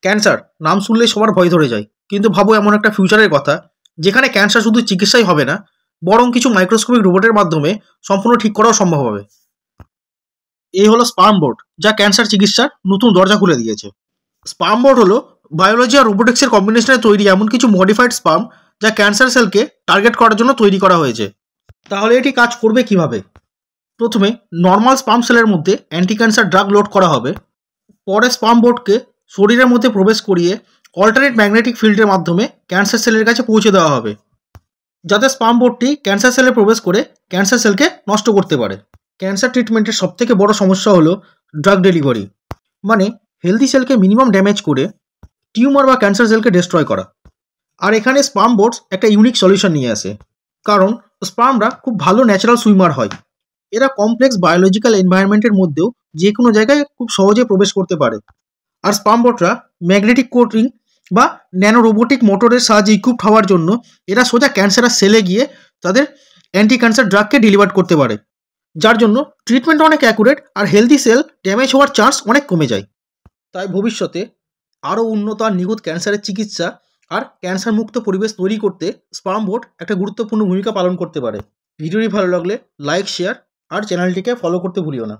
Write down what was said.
Cancer নাম শুনলেই সবার ভয় ধরে যায়, কিন্তু ভাবো এমন একটা ফিউচারের কথা যেখানে ক্যান্সার শুধু চিকিৎসাই হবে না, বরং কিছু মাইক্রোস্কোপিক রোবটের মাধ্যমে সম্পূর্ণ ঠিক করাও সম্ভব হবে। এই হলো স্পার্ম বোর্ড, যা ক্যান্সার চিকিৎসার নতুন দরজা খুলে দিয়েছে। স্পার্ম বোর্ড হলো বায়োলজি আর রোবোটিক্সের কম্বিনেশনে তৈরি এমন কিছু মডিফাইড স্পার্ম যা ক্যান্সার সেলকে টার্গেট করার জন্য তৈরি করা হয়েছে। তাহলে এটি কাজ করবে কিভাবে? প্রথমে নর্মাল স্পার্ম সেলের মধ্যে অ্যান্টি ক্যান্সার ড্রাগ লোড করা হবে। পরে স্পার্ম বোর্ডকে শরীরের মধ্যে প্রবেশ করিয়ে অল্টারনেট ম্যাগনেটিক ফিল্ডের মাধ্যমে ক্যান্সার সেলের কাছে পৌঁছে দেওয়া হবে, যাতে স্পার্ম বোর্ডটি ক্যান্সার সেলে প্রবেশ করে ক্যান্সার সেলকে নষ্ট করতে পারে। ক্যান্সার ট্রিটমেন্টের সবথেকে বড় সমস্যা হলো ড্রাগ ডেলিভারি, মানে হেলদি সেলকে মিনিমাম ড্যামেজ করে টিউমার বা ক্যান্সার সেলকে ডিস্ট্রয় করা। আর এখানে স্পার্ম বোর্ডস একটা ইউনিক সলিউশন নিয়ে আসে, কারণ স্পার্মরা খুব ভালো ন্যাচারাল সুইমার হয়। এরা কমপ্লেক্স বায়োলজিক্যাল এনভায়রনমেন্টের মধ্যেও যে কোনো জায়গায় খুব সহজে প্রবেশ করতে পারে। আর স্পার্ম বোটরা ম্যাগনেটিক কোটিং বা ন্যানো রোবোটিক মোটরের সাহায্যে ইকুইপড হওয়ার জন্য এরা সোজা ক্যান্সারের সেলে গিয়ে তাদের অ্যান্টি ক্যান্সার ড্রাগকে ডেলিভার করতে পারে, যার জন্য ট্রিটমেন্ট অনেক অ্যাকুরেট আর হেলদি সেল ড্যামেজ হওয়ার চান্স অনেক কমে যায়। তাই ভবিষ্যতে আরও উন্নত আর নিখুঁত ক্যান্সারের চিকিৎসা আর ক্যান্সার মুক্ত পরিবেশ তৈরি করতে স্পার্ম বোর্ড একটা গুরুত্বপূর্ণ ভূমিকা পালন করতে পারে। ভিডিওটি ভালো লাগলে লাইক, শেয়ার আর চ্যানেলটিকে ফলো করতে ভুলিও না।